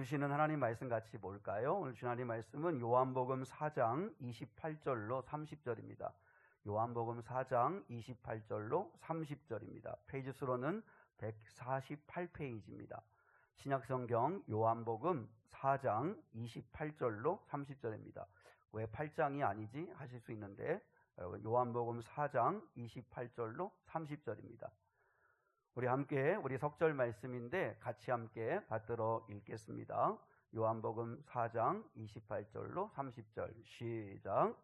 주시는 하나님 말씀 같이 볼까요? 오늘 주신 하나님 말씀은 요한복음 4장 28절로 30절입니다. 요한복음 4장 28절로 30절입니다. 페이지 수로는 148페이지입니다. 신약성경 요한복음 4장 28절로 30절입니다. 왜 8장이 아니지 하실 수 있는데 여러분 요한복음 4장 28절로 30절입니다. 우리 함께 우리 석절 말씀인데 같이 함께 받들어 읽겠습니다. 요한복음 4장 28절로 30절 시작.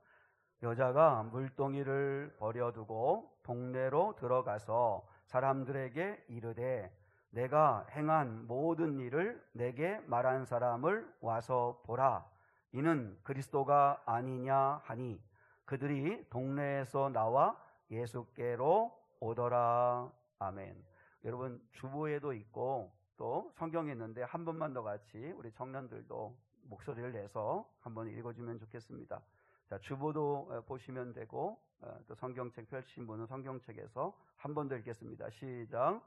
여자가 물동이를 버려두고 동네로 들어가서 사람들에게 이르되 내가 행한 모든 일을 내게 말한 사람을 와서 보라. 이는 그리스도가 아니냐 하니 그들이 동네에서 나와 예수께로 오더라. 아멘. 여러분 주보에도 있고 또 성경에 있는데 한 번만 더 같이 우리 청년들도 목소리를 내서 한번 읽어주면 좋겠습니다. 자, 주보도 보시면 되고 또 성경책 펼치신 분은 성경책에서 한 번 더 읽겠습니다. 시작.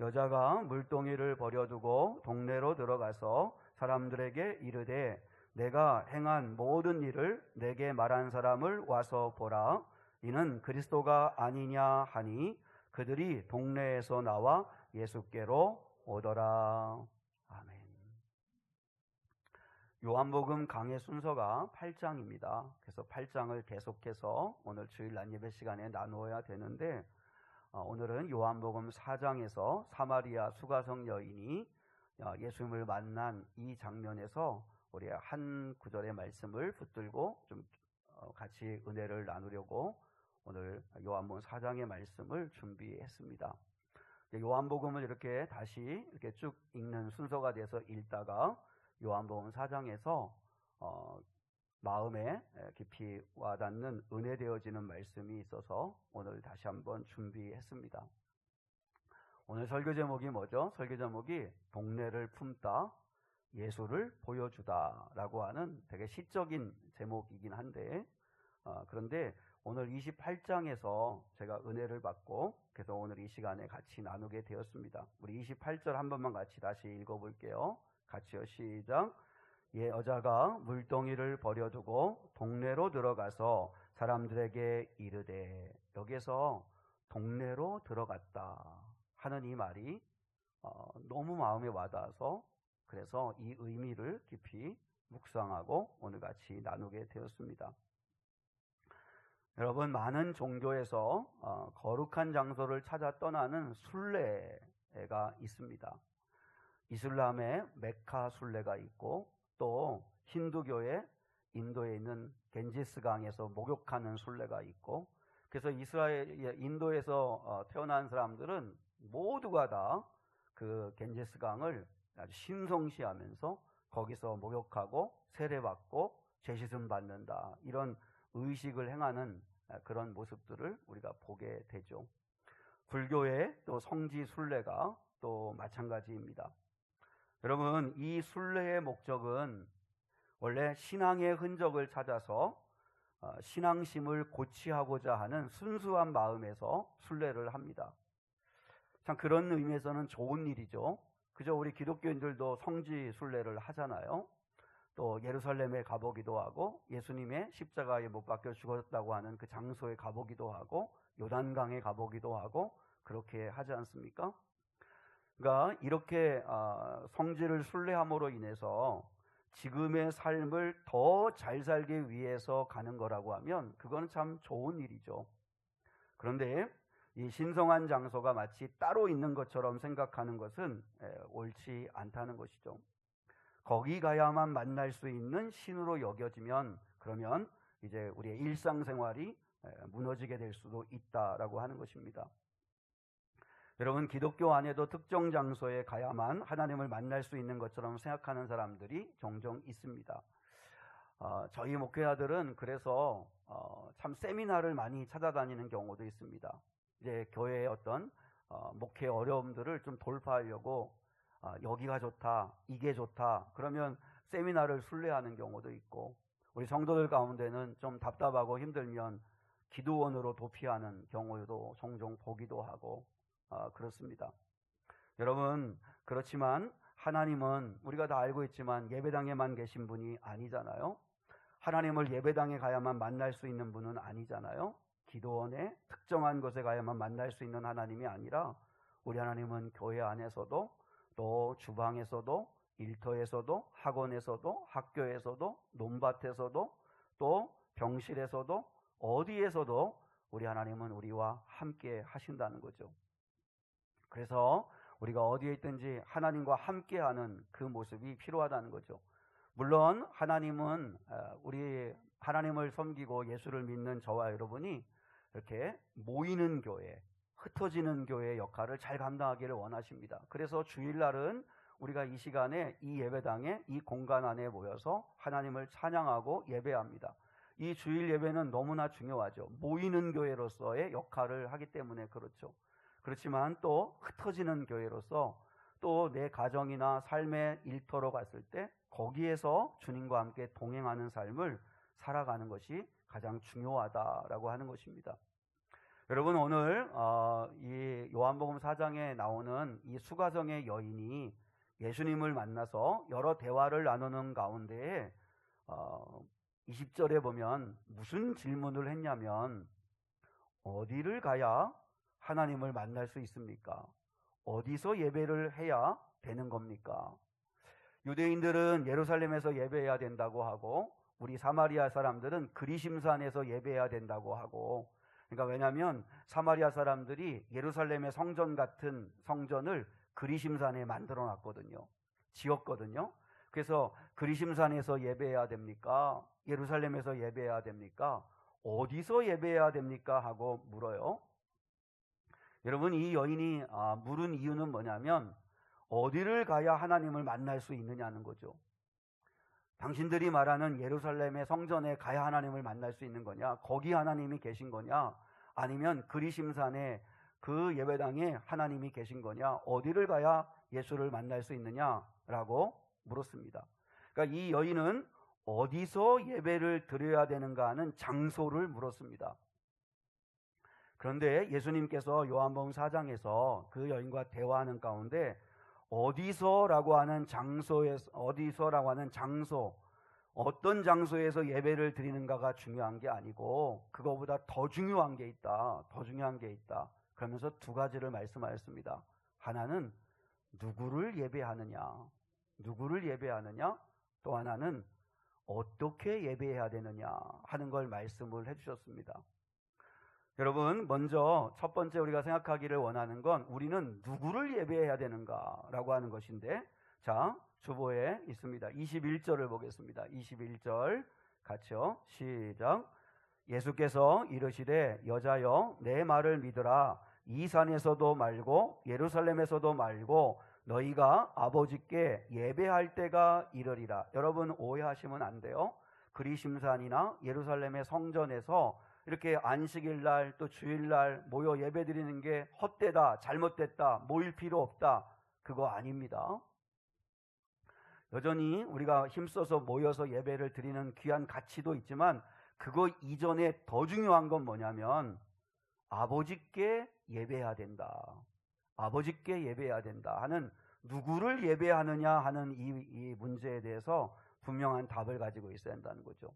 여자가 물동이를 버려두고 동네로 들어가서 사람들에게 이르되 내가 행한 모든 일을 내게 말한 사람을 와서 보라. 이는 그리스도가 아니냐 하니 그들이 동네에서 나와 예수께로 오더라. 아멘. 요한복음 강해 순서가 8장입니다. 그래서 8장을 계속해서 오늘 주일 낮예배 시간에 나누어야 되는데 오늘은 요한복음 4장에서 사마리아 수가성 여인이 예수님을 만난 이 장면에서 우리 한 구절의 말씀을 붙들고 좀 같이 은혜를 나누려고 오늘 요한복음 4장의 말씀을 준비했습니다. 요한복음을 이렇게 다시 이렇게 쭉 읽는 순서가 돼서 읽다가 요한복음 4장에서 마음에 깊이 와닿는 은혜 되어지는 말씀이 있어서 오늘 다시 한번 준비했습니다. 오늘 설교 제목이 뭐죠? 설교 제목이 동네를 품다 예수를 보여주다 라고 하는 되게 시적인 제목이긴 한데 그런데 오늘 28장에서 제가 은혜를 받고 그래서 오늘 이 시간에 같이 나누게 되었습니다. 우리 28절 한 번만 같이 다시 읽어볼게요. 같이요. 시작. 여자가 물동이를 버려두고 동네로 들어가서 사람들에게 이르되, 여기에서 동네로 들어갔다 하는 이 말이 너무 마음에 와닿아서 그래서 이 의미를 깊이 묵상하고 오늘 같이 나누게 되었습니다. 여러분, 많은 종교에서 거룩한 장소를 찾아 떠나는 순례가 있습니다. 이슬람의 메카 순례가 있고 또 힌두교의 인도에 있는 겐지스강에서 목욕하는 순례가 있고, 그래서 인도에서 태어난 사람들은 모두가 다 그 겐지스강을 아주 신성시하면서 거기서 목욕하고 세례받고 죄시름 받는다, 이런 의식을 행하는 그런 모습들을 우리가 보게 되죠. 불교의 또 성지 순례가 또 마찬가지입니다. 여러분, 이 순례의 목적은 원래 신앙의 흔적을 찾아서 신앙심을 고취하고자 하는 순수한 마음에서 순례를 합니다. 참 그런 의미에서는 좋은 일이죠. 그저 우리 기독교인들도 성지 순례를 하잖아요. 또 예루살렘에 가보기도 하고 예수님의 십자가에 못 박혀 죽었다고 하는 그 장소에 가보기도 하고 요단강에 가보기도 하고 그렇게 하지 않습니까? 그러니까 이렇게 성지를 순례함으로 인해서 지금의 삶을 더 잘 살기 위해서 가는 거라고 하면 그건 참 좋은 일이죠. 그런데 이 신성한 장소가 마치 따로 있는 것처럼 생각하는 것은 옳지 않다는 것이죠. 거기 가야만 만날 수 있는 신으로 여겨지면 그러면 이제 우리의 일상생활이 무너지게 될 수도 있다라고 하는 것입니다. 여러분, 기독교 안에도 특정 장소에 가야만 하나님을 만날 수 있는 것처럼 생각하는 사람들이 종종 있습니다. 저희 목회자들은 그래서 참 세미나를 많이 찾아다니는 경우도 있습니다. 이제 교회의 어떤 목회 어려움들을 좀 돌파하려고 여기가 좋다, 이게 좋다, 그러면 세미나를 순례하는 경우도 있고, 우리 성도들 가운데는 좀 답답하고 힘들면 기도원으로 도피하는 경우도 종종 보기도 하고 그렇습니다. 여러분, 그렇지만 하나님은 우리가 다 알고 있지만 예배당에만 계신 분이 아니잖아요. 하나님을 예배당에 가야만 만날 수 있는 분은 아니잖아요. 기도원에 특정한 곳에 가야만 만날 수 있는 하나님이 아니라 우리 하나님은 교회 안에서도 또 주방에서도 일터에서도 학원에서도 학교에서도 논밭에서도 또 병실에서도 어디에서도 우리 하나님은 우리와 함께 하신다는 거죠. 그래서 우리가 어디에 있든지 하나님과 함께하는 그 모습이 필요하다는 거죠. 물론 하나님은 우리 하나님을 섬기고 예수를 믿는 저와 여러분이 이렇게 모이는 교회, 흩어지는 교회의 역할을 잘 감당하기를 원하십니다. 그래서 주일날은 우리가 이 시간에 이 예배당에 이 공간 안에 모여서 하나님을 찬양하고 예배합니다. 이 주일 예배는 너무나 중요하죠. 모이는 교회로서의 역할을 하기 때문에 그렇죠. 그렇지만 또 흩어지는 교회로서 또 내 가정이나 삶의 일터로 갔을 때 거기에서 주님과 함께 동행하는 삶을 살아가는 것이 가장 중요하다라고 하는 것입니다. 여러분, 오늘 이 요한복음 4장에 나오는 이 수가성의 여인이 예수님을 만나서 여러 대화를 나누는 가운데 20절에 보면 무슨 질문을 했냐면 어디를 가야 하나님을 만날 수 있습니까? 어디서 예배를 해야 되는 겁니까? 유대인들은 예루살렘에서 예배해야 된다고 하고 우리 사마리아 사람들은 그리심산에서 예배해야 된다고 하고, 그러니까 왜냐하면 사마리아 사람들이 예루살렘의 성전 같은 성전을 그리심산에 만들어 놨거든요. 지었거든요. 그래서 그리심산에서 예배해야 됩니까? 예루살렘에서 예배해야 됩니까? 어디서 예배해야 됩니까? 하고 물어요. 여러분, 이 여인이 물은 이유는 뭐냐면 어디를 가야 하나님을 만날 수 있느냐는 거죠. 당신들이 말하는 예루살렘의 성전에 가야 하나님을 만날 수 있는 거냐? 거기 하나님이 계신 거냐? 아니면 그리심산에 그 예배당에 하나님이 계신 거냐? 어디를 가야 예수를 만날 수 있느냐라고 물었습니다. 그러니까 이 여인은 어디서 예배를 드려야 되는가 하는 장소를 물었습니다. 그런데 예수님께서 요한복음 4장에서 그 여인과 대화하는 가운데 어디서라고 하는 장소에서, 어디서라고 하는 장소, 어떤 장소에서 예배를 드리는가가 중요한 게 아니고 그거보다 더 중요한 게 있다. 더 중요한 게 있다. 그러면서 두 가지를 말씀하셨습니다. 하나는 누구를 예배하느냐, 누구를 예배하느냐, 또 하나는 어떻게 예배해야 되느냐 하는 걸 말씀을 해주셨습니다. 여러분, 먼저 첫 번째 우리가 생각하기를 원하는 건 우리는 누구를 예배해야 되는가라고 하는 것인데, 자, 주보에 있습니다. 21절을 보겠습니다. 21절 같이요. 시작. 예수께서 이르시되 여자여 내 말을 믿으라. 이 산에서도 말고 예루살렘에서도 말고 너희가 아버지께 예배할 때가 이르리라. 여러분, 오해하시면 안 돼요. 그리심산이나 예루살렘의 성전에서 이렇게 안식일날 또 주일날 모여 예배드리는 게 헛되다, 잘못됐다, 모일 필요 없다, 그거 아닙니다. 여전히 우리가 힘써서 모여서 예배를 드리는 귀한 가치도 있지만 그거 이전에 더 중요한 건 뭐냐면 아버지께 예배해야 된다, 아버지께 예배해야 된다 하는, 누구를 예배하느냐 하는 이 문제에 대해서 분명한 답을 가지고 있어야 한다는 거죠.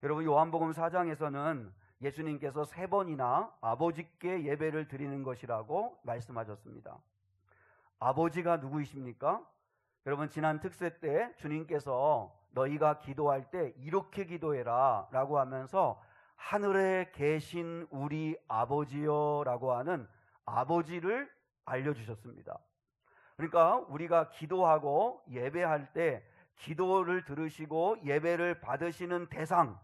여러분, 요한복음 4장에서는 예수님께서 3번이나 아버지께 예배를 드리는 것이라고 말씀하셨습니다. 아버지가 누구이십니까? 여러분, 지난 특세 때 주님께서 너희가 기도할 때 이렇게 기도해라 라고 하면서 하늘에 계신 우리 아버지요 라고 하는 아버지를 알려주셨습니다. 그러니까 우리가 기도하고 예배할 때 기도를 들으시고 예배를 받으시는 대상,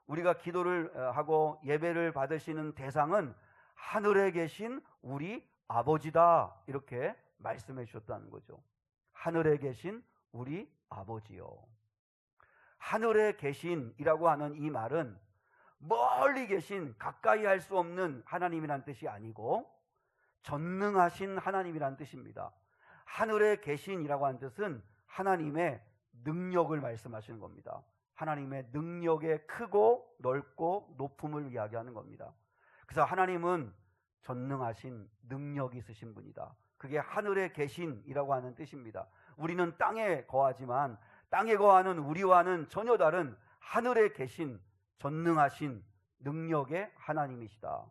우리가 기도를 하고 예배를 받으시는 대상은 하늘에 계신 우리 아버지다, 이렇게 말씀해 주셨다는 거죠. 하늘에 계신 우리 아버지요. 하늘에 계신이라고 하는 이 말은 멀리 계신, 가까이 할 수 없는 하나님이란 뜻이 아니고 전능하신 하나님이란 뜻입니다. 하늘에 계신이라고 하는 뜻은 하나님의 능력을 말씀하시는 겁니다. 하나님의 능력의 크고 넓고 높음을 이야기하는 겁니다. 그래서 하나님은 전능하신 능력이 있으신 분이다. 그게 하늘에 계신이라고 하는 뜻입니다. 우리는 땅에 거하지만 땅에 거하는 우리와는 전혀 다른 하늘에 계신 전능하신 능력의 하나님이시다.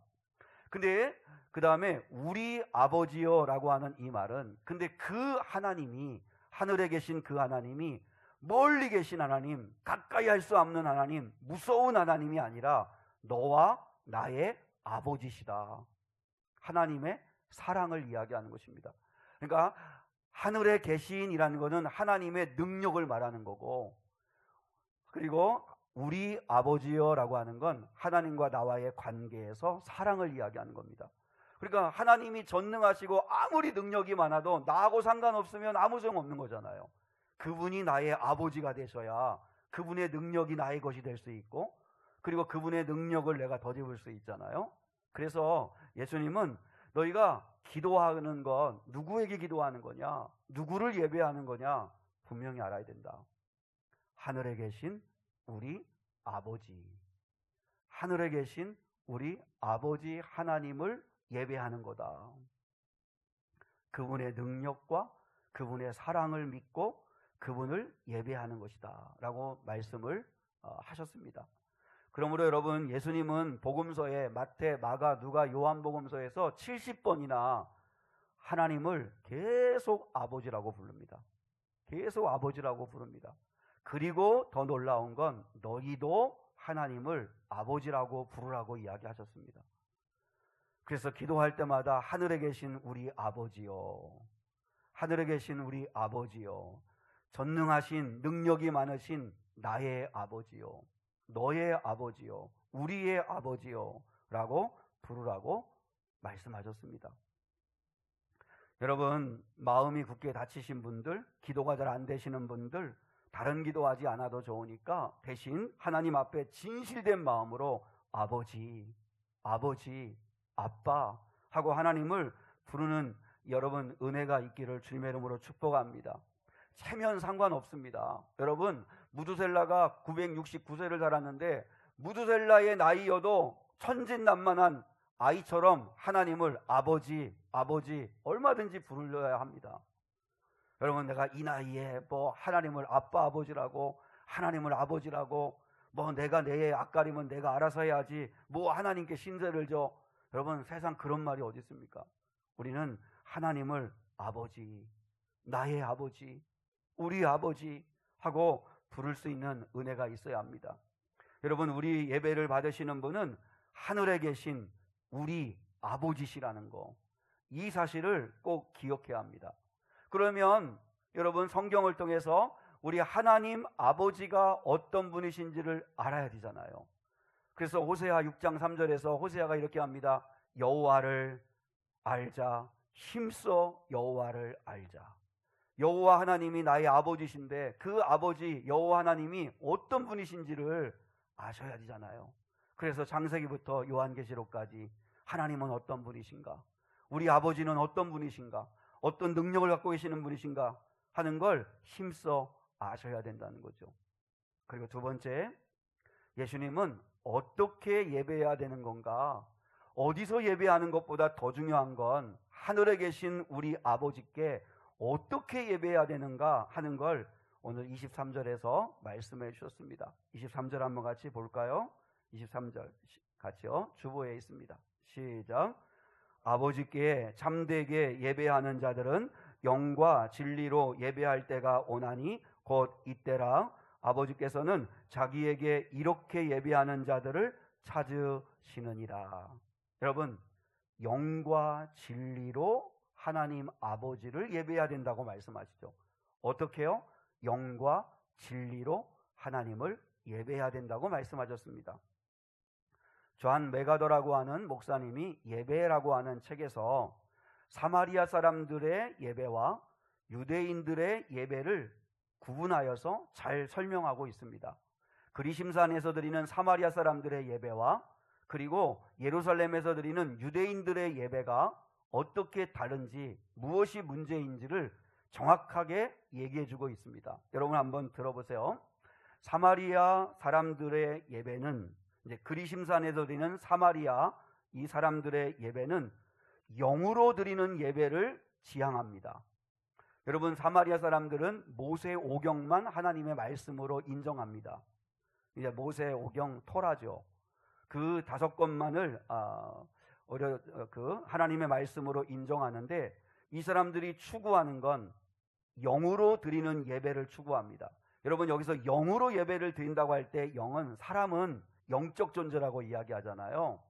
근데 그 다음에 우리 아버지여라고 하는 이 말은, 근데 그 하나님이, 하늘에 계신 그 하나님이 멀리 계신 하나님, 가까이 할 수 없는 하나님, 무서운 하나님이 아니라 너와 나의 아버지시다. 하나님의 사랑을 이야기하는 것입니다. 그러니까 하늘에 계신이라는 것은 하나님의 능력을 말하는 거고, 그리고 우리 아버지여라고 하는 건 하나님과 나와의 관계에서 사랑을 이야기하는 겁니다. 그러니까 하나님이 전능하시고 아무리 능력이 많아도 나하고 상관없으면 아무 소용없는 거잖아요. 그분이 나의 아버지가 되셔야 그분의 능력이 나의 것이 될 수 있고, 그리고 그분의 능력을 내가 덧입을 수 있잖아요. 그래서 예수님은 너희가 기도하는 건 누구에게 기도하는 거냐, 누구를 예배하는 거냐 분명히 알아야 된다. 하늘에 계신 우리 아버지, 하늘에 계신 우리 아버지 하나님을 예배하는 거다. 그분의 능력과 그분의 사랑을 믿고 그분을 예배하는 것이다 라고 말씀을 하셨습니다. 그러므로 여러분, 예수님은 복음서에 마태, 마가, 누가, 요한복음서에서 70번이나 하나님을 계속 아버지라고 부릅니다. 계속 아버지라고 부릅니다. 그리고 더 놀라운 건 너희도 하나님을 아버지라고 부르라고 이야기하셨습니다. 그래서 기도할 때마다 하늘에 계신 우리 아버지요, 하늘에 계신 우리 아버지요, 전능하신 능력이 많으신 나의 아버지요, 너의 아버지요, 우리의 아버지요 라고 부르라고 말씀하셨습니다. 여러분, 마음이 굳게 다치신 분들, 기도가 잘 안 되시는 분들, 다른 기도하지 않아도 좋으니까 대신 하나님 앞에 진실된 마음으로 아버지, 아버지, 아빠 하고 하나님을 부르는 여러분 은혜가 있기를 주님의 이름으로 축복합니다. 체면 상관없습니다. 여러분, 무두셀라가 969세를 살았는데 무두셀라의 나이여도 천진난만한 아이처럼 하나님을 아버지, 아버지 얼마든지 부르려야 합니다. 여러분, 내가 이 나이에 뭐 하나님을 아빠, 아버지라고, 하나님을 아버지라고, 뭐 내가 내 앞가림은 내가 알아서 해야지, 뭐 하나님께 신세를 져. 여러분, 세상 그런 말이 어디 있습니까? 우리는 하나님을 아버지, 나의 아버지, 우리 아버지 하고 부를 수 있는 은혜가 있어야 합니다. 여러분, 우리 예배를 받으시는 분은 하늘에 계신 우리 아버지시라는 거, 이 사실을 꼭 기억해야 합니다. 그러면 여러분, 성경을 통해서 우리 하나님 아버지가 어떤 분이신지를 알아야 되잖아요. 그래서 호세아 6장 3절에서 호세아가 이렇게 합니다. 여호와를 알자, 힘써 여호와를 알자. 여호와 하나님이 나의 아버지신데 그 아버지 여호와 하나님이 어떤 분이신지를 아셔야 되잖아요. 그래서 창세기부터 요한계시록까지 하나님은 어떤 분이신가, 우리 아버지는 어떤 분이신가, 어떤 능력을 갖고 계시는 분이신가 하는 걸 힘써 아셔야 된다는 거죠. 그리고 두 번째, 예수님은 어떻게 예배해야 되는 건가, 어디서 예배하는 것보다 더 중요한 건 하늘에 계신 우리 아버지께 어떻게 예배해야 되는가 하는 걸 오늘 23절에서 말씀해 주셨습니다. 23절 한번 같이 볼까요? 23절 같이요. 주보에 있습니다. 시작. 아버지께 참되게 예배하는 자들은 영과 진리로 예배할 때가 오나니 곧 이때라. 아버지께서는 자기에게 이렇게 예배하는 자들을 찾으시느니라. 여러분, 영과 진리로 하나님 아버지를 예배해야 된다고 말씀하시죠. 어떻게요? 영과 진리로 하나님을 예배해야 된다고 말씀하셨습니다. 존 메가더라고 하는 목사님이 예배라고 하는 책에서 사마리아 사람들의 예배와 유대인들의 예배를 구분하여서 잘 설명하고 있습니다. 그리심산에서 드리는 사마리아 사람들의 예배와 그리고 예루살렘에서 드리는 유대인들의 예배가 어떻게 다른지, 무엇이 문제인지를 정확하게 얘기해주고 있습니다. 여러분 한번 들어보세요. 사마리아 사람들의 예배는, 이제 그리심산에서 드리는 사마리아 이 사람들의 예배는 영으로 드리는 예배를 지향합니다. 여러분, 사마리아 사람들은 모세 오경만 하나님의 말씀으로 인정합니다. 이제 모세 오경 토라죠. 그 5권만을 하나님의 말씀으로 인정하는데, 이 사람들이 추구하는 건 영으로 드리는 예배를 추구합니다. 여러분, 여기서 영으로 예배를 드린다고 할 때 영은, 사람은 영적 존재라고 이야기하잖아요.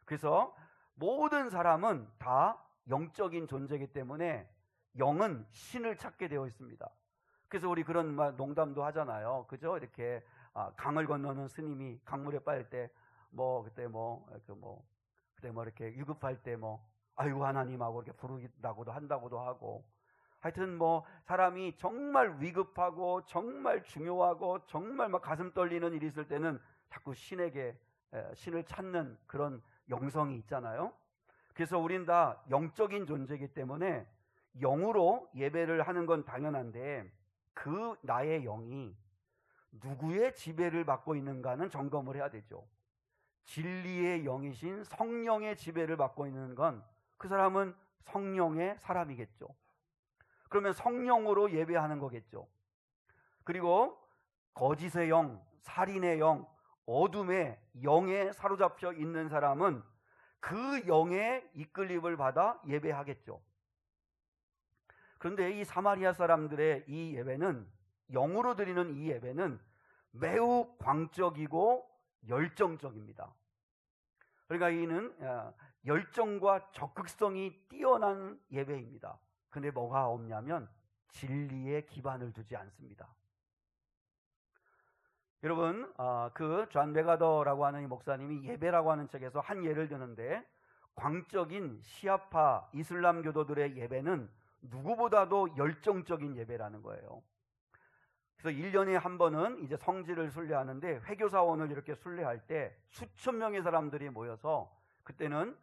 그래서 모든 사람은 다 영적인 존재이기 때문에 영은 신을 찾게 되어 있습니다. 그래서 우리 그런 농담도 하잖아요. 그죠? 이렇게 강을 건너는 스님이 강물에 빠질 때 그때 이렇게 위급할 때 아이고 하나님하고 이렇게 부르다고도 한다고도 하고, 하여튼 사람이 정말 위급하고 정말 중요하고 정말 가슴 떨리는 일이 있을 때는 자꾸 신을 찾는 그런 영성이 있잖아요. 그래서 우린 다 영적인 존재이기 때문에 영으로 예배를 하는 건 당연한데, 그 나의 영이 누구의 지배를 받고 있는가는 점검을 해야 되죠. 진리의 영이신 성령의 지배를 받고 있는 건 그 사람은 성령의 사람이겠죠. 그러면 성령으로 예배하는 거겠죠. 그리고 거짓의 영, 살인의 영, 어둠의 영에 사로잡혀 있는 사람은 그 영의 이끌림을 받아 예배하겠죠. 그런데 이 사마리아 사람들의 이 예배는, 영으로 드리는 이 예배는 매우 광적이고 열정적입니다. 그러니까 이는 열정과 적극성이 뛰어난 예배입니다. 근데 뭐가 없냐면 진리에 기반을 두지 않습니다. 여러분, 존 메가더라고 하는 이 목사님이 예배라고 하는 책에서 한 예를 드는데, 광적인 시아파 이슬람 교도들의 예배는 누구보다도 열정적인 예배라는 거예요. 그래서 1년에 한 번은 이제 성지를 순례하는데, 회교사원을 이렇게 순례할 때 수천 명의 사람들이 모여서, 그때는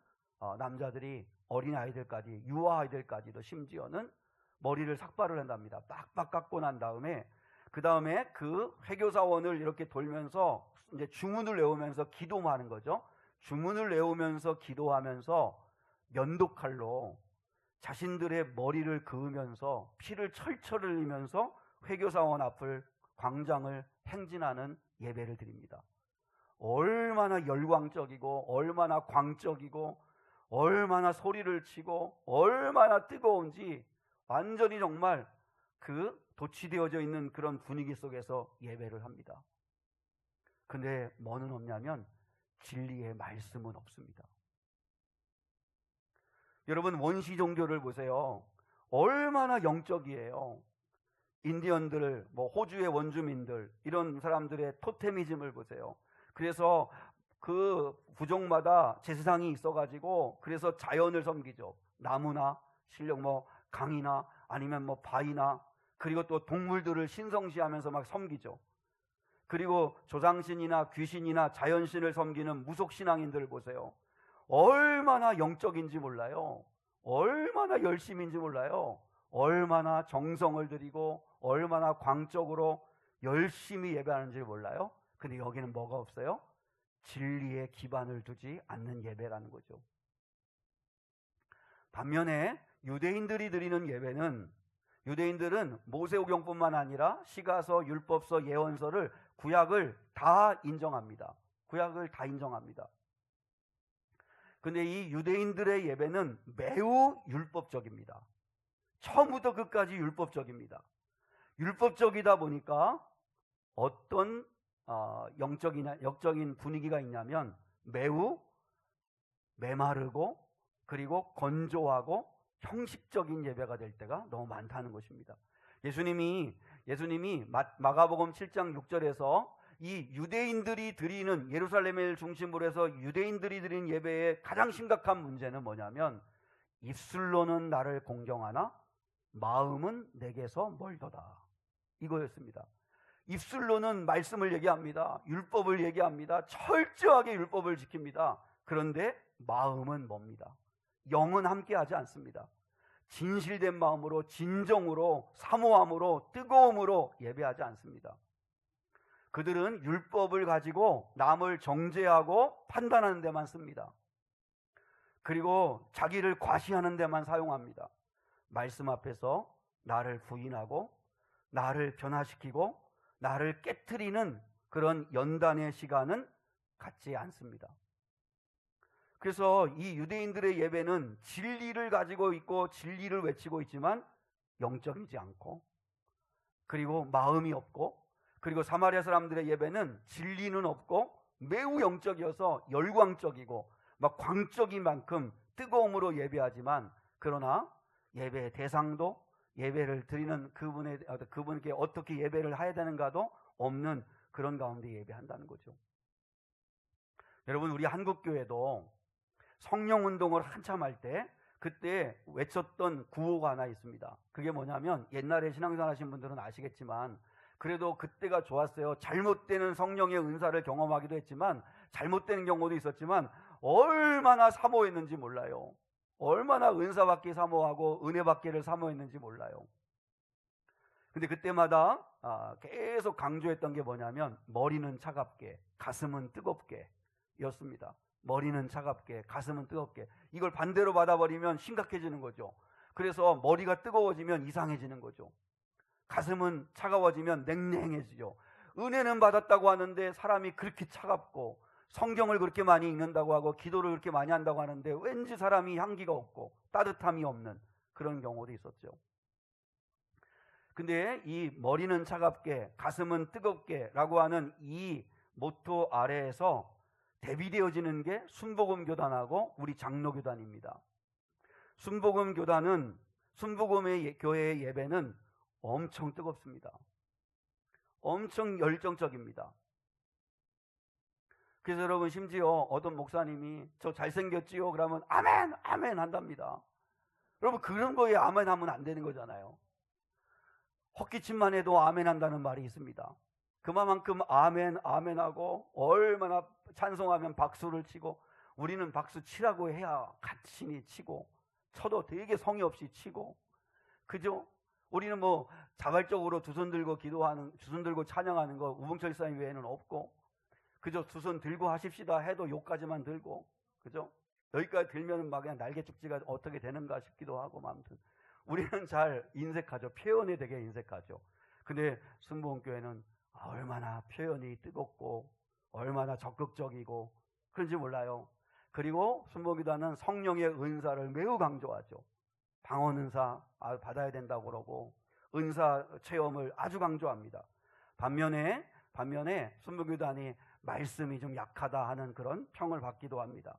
남자들이 어린아이들까지, 유아아이들까지도 심지어는 머리를 삭발을 한답니다. 빡빡 깎고 난 다음에, 그 다음에 그 회교사원을 이렇게 돌면서 이제 주문을 외우면서 기도하는 거죠. 주문을 외우면서 기도하면서 면도칼로 자신들의 머리를 그으면서 피를 철철 흘리면서 회교사원 앞을, 광장을 행진하는 예배를 드립니다. 얼마나 열광적이고 얼마나 광적이고 얼마나 소리를 치고 얼마나 뜨거운지, 완전히 정말 도취되어져 있는 그런 분위기 속에서 예배를 합니다. 근데 뭐는 없냐면 진리의 말씀은 없습니다. 여러분, 원시 종교를 보세요. 얼마나 영적이에요. 인디언들, 호주의 원주민들, 이런 사람들의 토테미즘을 보세요. 그래서 그 부족마다 제사상이 있어가지고, 그래서 자연을 섬기죠. 나무나 실력 강이나 아니면 바위나, 그리고 또 동물들을 신성시하면서 막 섬기죠. 그리고 조상신이나 귀신이나 자연신을 섬기는 무속신앙인들을 보세요. 얼마나 영적인지 몰라요. 얼마나 열심인지 몰라요. 얼마나 정성을 들이고 얼마나 광적으로 열심히 예배하는지 몰라요. 근데 여기는 뭐가 없어요? 진리에 기반을 두지 않는 예배라는 거죠. 반면에 유대인들이 드리는 예배는, 유대인들은 모세오경뿐만 아니라 시가서, 율법서, 예언서를, 구약을 다 인정합니다. 구약을 다 인정합니다. 근데 이 유대인들의 예배는 매우 율법적입니다. 처음부터 끝까지 율법적입니다. 율법적이다 보니까 어떤 영적인 분위기가 있냐면 매우 메마르고, 그리고 건조하고 형식적인 예배가 될 때가 너무 많다는 것입니다. 예수님이 마가복음 7장 6절에서 이 유대인들이 드리는, 예루살렘을 중심으로 해서 유대인들이 드리는 예배의 가장 심각한 문제는 뭐냐면, 입술로는 나를 공경하나 마음은 내게서 멀더다, 이거였습니다. 입술로는 말씀을 얘기합니다. 율법을 얘기합니다. 철저하게 율법을 지킵니다. 그런데 마음은 멉니다. 영은 함께하지 않습니다. 진실된 마음으로, 진정으로, 사모함으로, 뜨거움으로 예배하지 않습니다. 그들은 율법을 가지고 남을 정죄하고 판단하는 데만 씁니다. 그리고 자기를 과시하는 데만 사용합니다. 말씀 앞에서 나를 부인하고 나를 변화시키고 나를 깨트리는 그런 연단의 시간은 갖지 않습니다. 그래서 이 유대인들의 예배는 진리를 가지고 있고 진리를 외치고 있지만 영적이지 않고, 그리고 마음이 없고, 그리고 사마리아 사람들의 예배는 진리는 없고 매우 영적이어서 열광적이고 막 광적인 만큼 뜨거움으로 예배하지만, 그러나 예배의 대상도 예배를 드리는 그분께 어떻게 예배를 해야 되는가도 없는 그런 가운데 예배한다는 거죠. 여러분, 우리 한국교회도 성령운동을 한참 할 때 그때 외쳤던 구호가 하나 있습니다. 그게 뭐냐면, 옛날에 신앙생활 하신 분들은 아시겠지만 그래도 그때가 좋았어요. 잘못되는 성령의 은사를 경험하기도 했지만 잘못되는 경우도 있었지만 얼마나 사모했는지 몰라요. 얼마나 은사 받기 사모하고 은혜 받기를 사모했는지 몰라요. 근데 그때마다 계속 강조했던 게 뭐냐면, 머리는 차갑게 가슴은 뜨겁게 였습니다. 머리는 차갑게 가슴은 뜨겁게. 이걸 반대로 받아버리면 심각해지는 거죠. 그래서 머리가 뜨거워지면 이상해지는 거죠. 가슴은 차가워지면 냉랭해지죠. 은혜는 받았다고 하는데 사람이 그렇게 차갑고, 성경을 그렇게 많이 읽는다고 하고 기도를 그렇게 많이 한다고 하는데 왠지 사람이 향기가 없고 따뜻함이 없는 그런 경우도 있었죠. 근데 이 머리는 차갑게 가슴은 뜨겁게 라고 하는 이 모토 아래에서 대비되어지는 게 순복음교단하고 우리 장로교단입니다. 순복음교단은, 순복음의 교회의 예배는 엄청 뜨겁습니다. 엄청 열정적입니다. 그래서 여러분, 심지어 어떤 목사님이 저 잘생겼지요? 그러면 아멘! 아멘! 한답니다. 여러분, 그런 거에 아멘 하면 안 되는 거잖아요. 헛기침만 해도 아멘 한다는 말이 있습니다. 그만큼 아멘, 아멘 하고 얼마나 찬송하면 박수를 치고, 우리는 박수 치라고 해야 같이 치고, 쳐도 되게 성의 없이 치고, 그죠? 우리는 뭐 자발적으로 두 손 들고 기도하는, 두 손 들고 찬양하는 거 우봉철 사님 외에는 없고, 그죠? 두 손 들고 하십시다 해도 요까지만 들고, 그죠? 여기까지 들면 막 그냥 날개 축지가 어떻게 되는가 싶기도 하고, 아무튼 우리는 잘 인색하죠. 표현에 되게 인색하죠. 근데 순복음교회는 얼마나 표현이 뜨겁고 얼마나 적극적이고 그런지 몰라요. 그리고 순복음교단은 성령의 은사를 매우 강조하죠. 방언 은사 받아야 된다고 그러고 은사 체험을 아주 강조합니다. 반면에 순복음교단이 말씀이 좀 약하다 하는 그런 평을 받기도 합니다.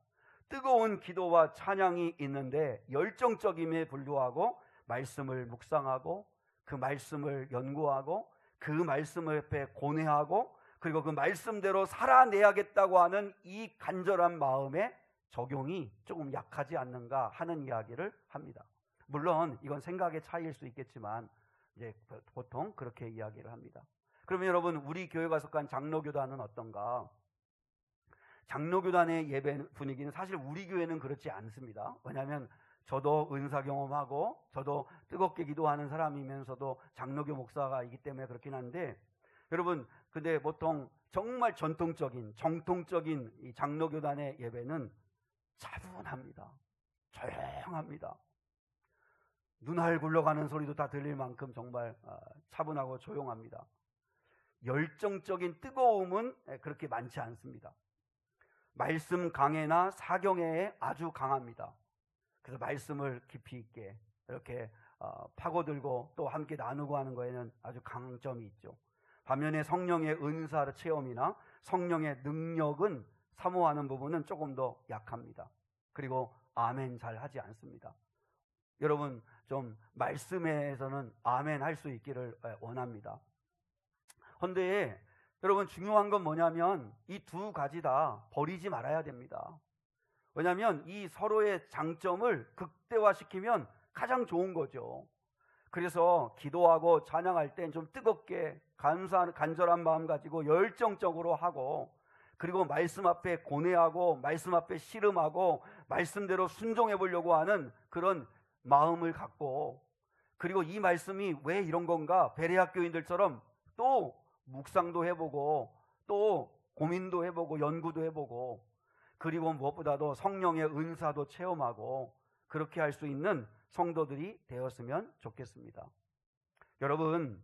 뜨거운 기도와 찬양이 있는데 열정적임에 불구하고 말씀을 묵상하고 그 말씀을 연구하고 그 말씀을 옆에 고뇌하고 그리고 그 말씀대로 살아내야겠다고 하는 이 간절한 마음의 적용이 조금 약하지 않는가 하는 이야기를 합니다. 물론 이건 생각의 차이일 수 있겠지만 이제 보통 그렇게 이야기를 합니다. 그러면 여러분, 우리 교회가 속한 장로교단은 어떤가? 장로교단의 예배 분위기는 사실 우리 교회는 그렇지 않습니다. 왜냐하면 저도 은사 경험하고 저도 뜨겁게 기도하는 사람이면서도 장로교 목사가 있기 때문에 그렇긴 한데, 여러분, 근데 보통 정말 전통적인 정통적인 이 장로교단의 예배는 차분합니다. 조용합니다. 눈알 굴러가는 소리도 다 들릴 만큼 정말 차분하고 조용합니다. 열정적인 뜨거움은 그렇게 많지 않습니다. 말씀 강해나 사경해에 아주 강합니다. 그래서 말씀을 깊이 있게 이렇게 파고들고 또 함께 나누고 하는 거에는 아주 강점이 있죠. 반면에 성령의 은사 체험이나 성령의 능력은 사모하는 부분은 조금 더 약합니다. 그리고 아멘 잘 하지 않습니다. 여러분, 좀 말씀에서는 아멘 할 수 있기를 원합니다. 그런데 여러분, 중요한 건 뭐냐면 이 두 가지 다 버리지 말아야 됩니다. 왜냐하면 이 서로의 장점을 극대화시키면 가장 좋은 거죠. 그래서 기도하고 찬양할 땐 좀 뜨겁게 간절한 마음 가지고 열정적으로 하고, 그리고 말씀 앞에 고뇌하고 말씀 앞에 씨름하고 말씀대로 순종해 보려고 하는 그런 마음을 갖고, 그리고 이 말씀이 왜 이런 건가 베레아 교인들처럼 또 묵상도 해보고 또 고민도 해보고 연구도 해보고, 그리고 무엇보다도 성령의 은사도 체험하고 그렇게 할 수 있는 성도들이 되었으면 좋겠습니다. 여러분,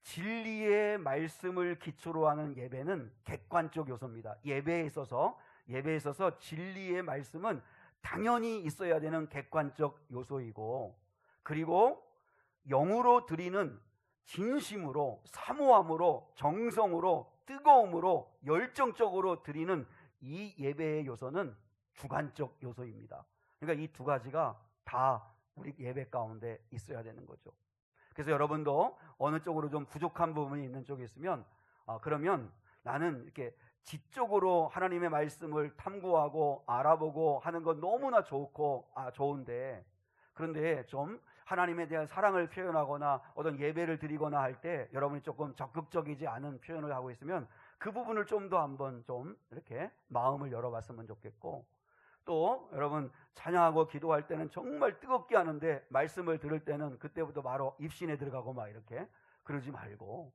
진리의 말씀을 기초로 하는 예배는 객관적 요소입니다. 예배에 있어서 진리의 말씀은 당연히 있어야 되는 객관적 요소이고, 그리고 영으로 드리는 진심으로, 사모함으로, 정성으로, 뜨거움으로, 열정적으로 드리는 이 예배의 요소는 주관적 요소입니다. 그러니까 이 두 가지가 다 우리 예배 가운데 있어야 되는 거죠. 그래서 여러분도 어느 쪽으로 좀 부족한 부분이 있는 쪽이 있으면 그러면 나는 이렇게 지적으로 하나님의 말씀을 탐구하고 알아보고 하는 건 너무나 좋은데, 그런데 좀 하나님에 대한 사랑을 표현하거나 어떤 예배를 드리거나 할 때 여러분이 조금 적극적이지 않은 표현을 하고 있으면 그 부분을 좀 더 한번 좀 이렇게 마음을 열어봤으면 좋겠고, 또 여러분 찬양하고 기도할 때는 정말 뜨겁게 하는데 말씀을 들을 때는 그때부터 바로 입신에 들어가고 막 이렇게 그러지 말고,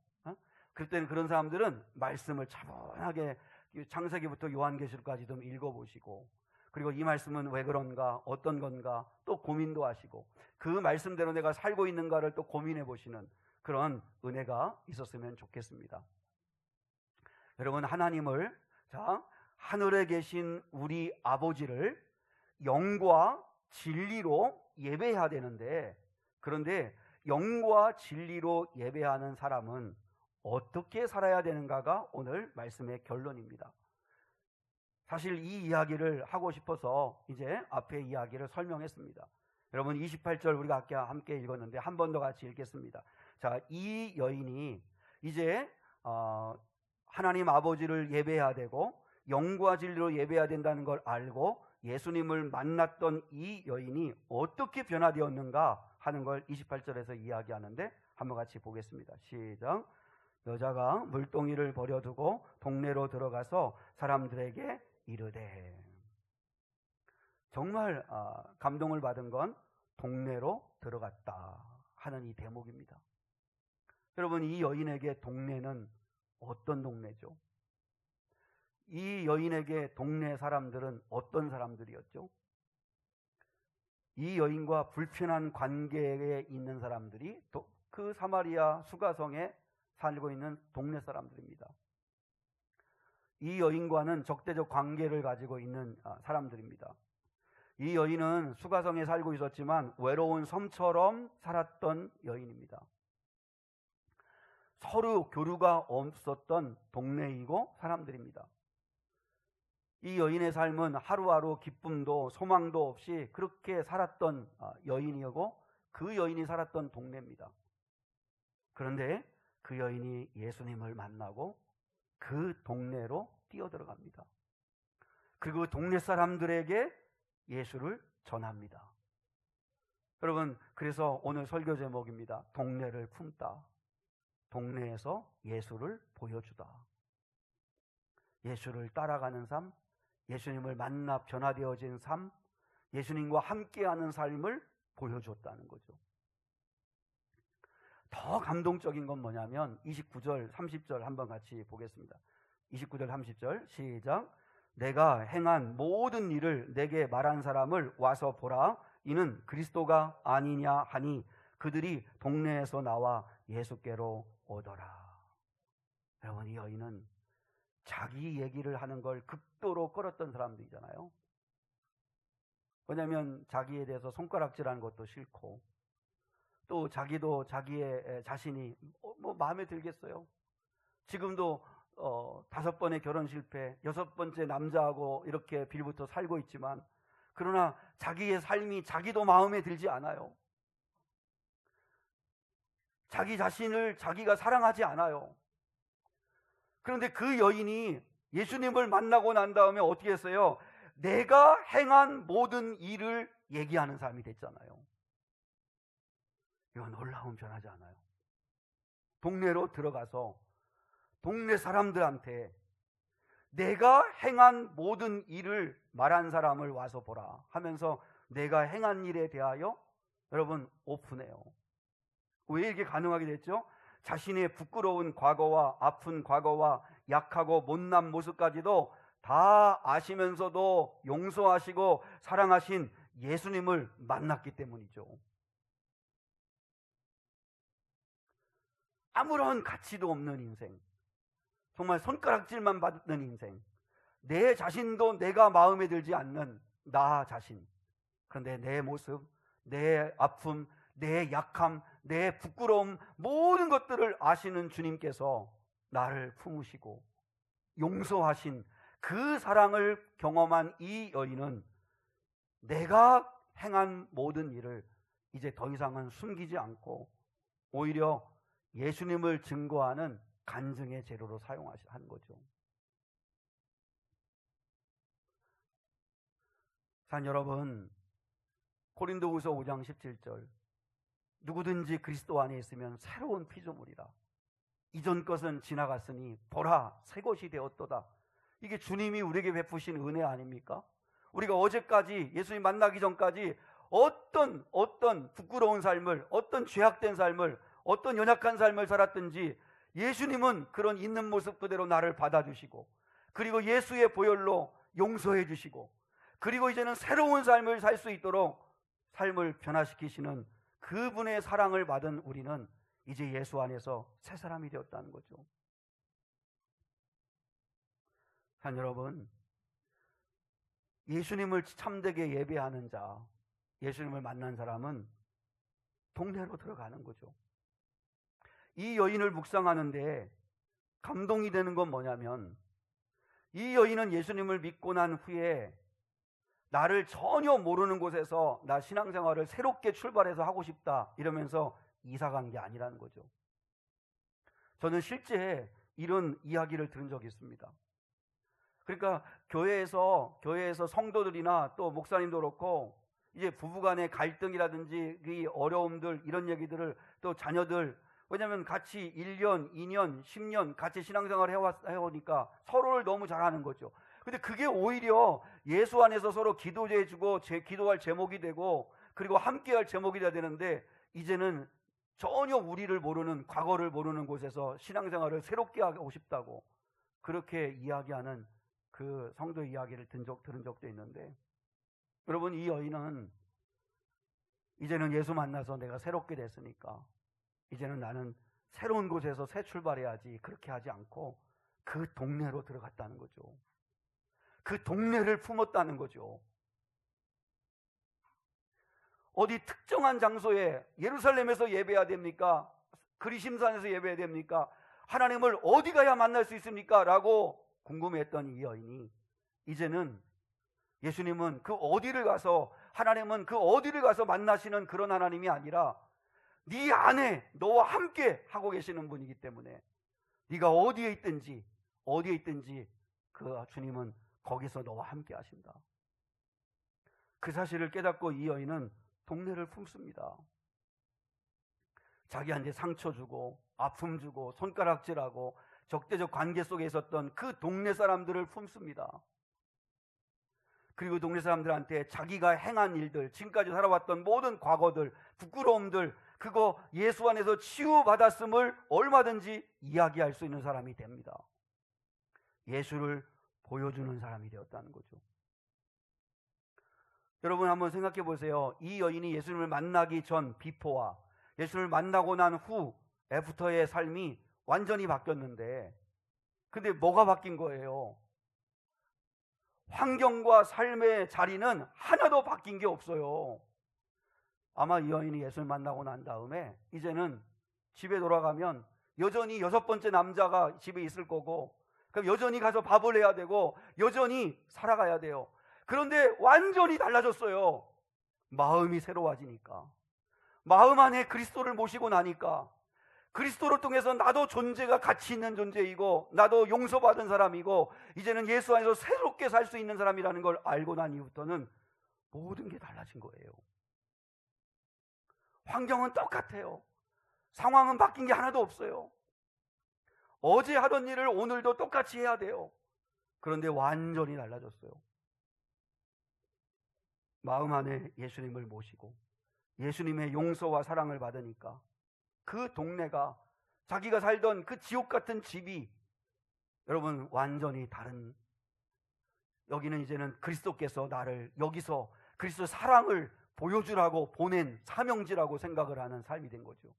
그럴 때는 그런 사람들은 말씀을 차분하게 창세기부터 요한계시록까지 좀 읽어보시고, 그리고 이 말씀은 왜 그런가, 어떤 건가 또 고민도 하시고, 그 말씀대로 내가 살고 있는가를 또 고민해 보시는 그런 은혜가 있었으면 좋겠습니다. 여러분, 하나님을, 하늘에 계신 우리 아버지를 영과 진리로 예배해야 되는데, 그런데 영과 진리로 예배하는 사람은 어떻게 살아야 되는가가 오늘 말씀의 결론입니다. 사실 이 이야기를 하고 싶어서 이제 앞에 이야기를 설명했습니다. 여러분, 28절 우리가 아까 함께 읽었는데 한 번 더 같이 읽겠습니다. 자, 이 여인이 이제 하나님 아버지를 예배해야 되고 영과 진리로 예배해야 된다는 걸 알고 예수님을 만났던 이 여인이 어떻게 변화되었는가 하는 걸 28절에서 이야기하는데 한번 같이 보겠습니다. 시작. 여자가 물동이를 버려두고 동네로 들어가서 사람들에게 이르되. 정말 감동을 받은 건 동네로 들어갔다 하는 이 대목입니다. 여러분, 이 여인에게 동네는 어떤 동네죠? 이 여인에게 동네 사람들은 어떤 사람들이었죠? 이 여인과 불편한 관계에 있는 사람들이 그 사마리아 수가성에 살고 있는 동네 사람들입니다. 이 여인과는 적대적 관계를 가지고 있는 사람들입니다. 이 여인은 수가성에 살고 있었지만 외로운 섬처럼 살았던 여인입니다. 서로 교류가 없었던 동네이고 사람들입니다. 이 여인의 삶은 하루하루 기쁨도 소망도 없이 그렇게 살았던 여인이고 그 여인이 살았던 동네입니다. 그런데 그 여인이 예수님을 만나고 그 동네로 뛰어들어갑니다. 그리고 동네 사람들에게 예수를 전합니다. 여러분, 그래서 오늘 설교 제목입니다. 동네를 품다. 동네에서 예수를 보여주다. 예수를 따라가는 삶, 예수님을 만나 변화되어진 삶, 예수님과 함께하는 삶을 보여줬다는 거죠. 더 감동적인 건 뭐냐면 29절, 30절 한번 같이 보겠습니다. 29절, 30절 시작. 내가 행한 모든 일을 내게 말한 사람을 와서 보라. 이는 그리스도가 아니냐 하니 그들이 동네에서 나와 예수께로 오더라. 여러분, 이 여인은 자기 얘기를 하는 걸 극도로 꺼렸던 사람들이잖아요. 왜냐하면 자기에 대해서 손가락질하는 것도 싫고, 또 자기도 자기의 자신이 마음에 들겠어요. 지금도 5번의 결혼 실패, 6번째 남자하고 이렇게 빌부터 살고 있지만, 그러나 자기의 삶이 자기도 마음에 들지 않아요. 자기 자신을 자기가 사랑하지 않아요. 그런데 그 여인이 예수님을 만나고 난 다음에 어떻게 했어요? 내가 행한 모든 일을 얘기하는 사람이 됐잖아요. 이건 놀라운 변하지 않아요? 동네로 들어가서 동네 사람들한테 내가 행한 모든 일을 말한 사람을 와서 보라 하면서 내가 행한 일에 대하여 여러분 오픈해요. 왜 이렇게 가능하게 됐죠? 자신의 부끄러운 과거와 아픈 과거와 약하고 못난 모습까지도 다 아시면서도 용서하시고 사랑하신 예수님을 만났기 때문이죠. 아무런 가치도 없는 인생, 정말 손가락질만 받는 인생, 내 자신도 내가 마음에 들지 않는 나 자신. 그런데 내 모습, 내 아픔, 내 약함, 내 부끄러움, 모든 것들을 아시는 주님께서 나를 품으시고 용서하신 그 사랑을 경험한 이 여인은 내가 행한 모든 일을 이제 더 이상은 숨기지 않고 오히려 예수님을 증거하는 간증의 재료로 사용한 거죠. 산 여러분, 고린도후서 5장 17절, 누구든지 그리스도 안에 있으면 새로운 피조물이라. 이전 것은 지나갔으니 보라 새 것이 되었도다. 이게 주님이 우리에게 베푸신 은혜 아닙니까? 우리가 어제까지 예수님 만나기 전까지 어떤 부끄러운 삶을, 어떤 죄악된 삶을, 어떤 연약한 삶을 살았든지 예수님은 그런 있는 모습 그대로 나를 받아주시고, 그리고 예수의 보혈로 용서해 주시고, 그리고 이제는 새로운 삶을 살 수 있도록 삶을 변화시키시는 그분의 사랑을 받은 우리는 이제 예수 안에서 새 사람이 되었다는 거죠. 산 여러분, 예수님을 참되게 예배하는 자, 예수님을 만난 사람은 동네로 들어가는 거죠. 이 여인을 묵상하는데 감동이 되는 건 뭐냐면, 이 여인은 예수님을 믿고 난 후에 나를 전혀 모르는 곳에서 나 신앙생활을 새롭게 출발해서 하고 싶다 이러면서 이사 간 게 아니라는 거죠. 저는 실제 이런 이야기를 들은 적이 있습니다. 그러니까 교회에서 성도들이나 또 목사님도 그렇고 이제 부부간의 갈등이라든지 이 어려움들, 이런 얘기들을 또 자녀들, 왜냐하면 같이 1년, 2년, 10년 같이 신앙생활을 해오니까 서로를 너무 잘 아는 거죠. 근데 그게 오히려 예수 안에서 서로 기도해주고 기도할 제목이 되고, 그리고 함께할 제목이 돼야 되는데, 이제는 전혀 우리를 모르는, 과거를 모르는 곳에서 신앙생활을 새롭게 하고 싶다고 그렇게 이야기하는 그 성도 이야기를 들은 적도 있는데, 여러분, 이 여인은 이제는 예수 만나서 내가 새롭게 됐으니까 이제는 나는 새로운 곳에서 새 출발해야지, 그렇게 하지 않고 그 동네로 들어갔다는 거죠. 그 동네를 품었다는 거죠. 어디 특정한 장소에, 예루살렘에서 예배해야 됩니까? 그리심산에서 예배해야 됩니까? 하나님을 어디 가야 만날 수 있습니까? 라고 궁금해했던 이 여인이 이제는 예수님은 그 어디를 가서, 하나님은 그 어디를 가서 만나시는 그런 하나님이 아니라 네 안에 너와 함께 하고 계시는 분이기 때문에 네가 어디에 있든지 그 주님은 거기서 너와 함께 하신다. 그 사실을 깨닫고 이 여인은 동네를 품습니다. 자기한테 상처 주고 아픔 주고 손가락질하고 적대적 관계 속에 있었던 그 동네 사람들을 품습니다. 그리고 동네 사람들한테 자기가 행한 일들, 지금까지 살아왔던 모든 과거들, 부끄러움들, 그거 예수 안에서 치유받았음을 얼마든지 이야기할 수 있는 사람이 됩니다. 예수를 보여주는 사람이 되었다는 거죠. 여러분 한번 생각해 보세요. 이 여인이 예수님을 만나기 전 비포와 예수님을 만나고 난 후 애프터의 삶이 완전히 바뀌었는데, 근데 뭐가 바뀐 거예요? 환경과 삶의 자리는 하나도 바뀐 게 없어요. 아마 이 여인이 예수를 만나고 난 다음에 이제는 집에 돌아가면 여전히 6번째 남자가 집에 있을 거고, 그럼 여전히 가서 밥을 해야 되고 여전히 살아가야 돼요. 그런데 완전히 달라졌어요. 마음이 새로워지니까, 마음 안에 그리스도를 모시고 나니까, 그리스도를 통해서 나도 존재가 가치 있는 존재이고 나도 용서받은 사람이고 이제는 예수 안에서 새롭게 살 수 있는 사람이라는 걸 알고 난 이후부터는 모든 게 달라진 거예요. 환경은 똑같아요. 상황은 바뀐 게 하나도 없어요. 어제 하던 일을 오늘도 똑같이 해야 돼요. 그런데 완전히 달라졌어요. 마음 안에 예수님을 모시고 예수님의 용서와 사랑을 받으니까 그 동네가, 자기가 살던 그 지옥 같은 집이 여러분 완전히 다른, 여기는 이제는 그리스도께서 나를 여기서 그리스도 사랑을 보여주라고 보낸 사명지라고 생각을 하는 삶이 된 거죠.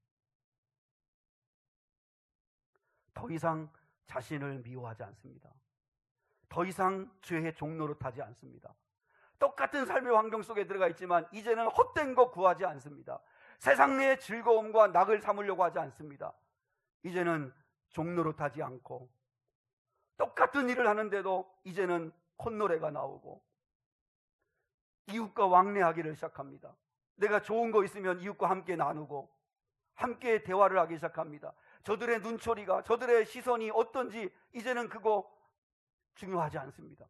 더 이상 자신을 미워하지 않습니다. 더 이상 죄의 종로로 타지 않습니다. 똑같은 삶의 환경 속에 들어가 있지만 이제는 헛된 거 구하지 않습니다. 세상 내의 즐거움과 낙을 삼으려고 하지 않습니다. 이제는 종로로 타지 않고 똑같은 일을 하는데도 이제는 콧노래가 나오고 이웃과 왕래하기를 시작합니다. 내가 좋은 거 있으면 이웃과 함께 나누고 함께 대화를 하기 시작합니다. 저들의 눈초리가, 저들의 시선이 어떤지 이제는 그거 중요하지 않습니다.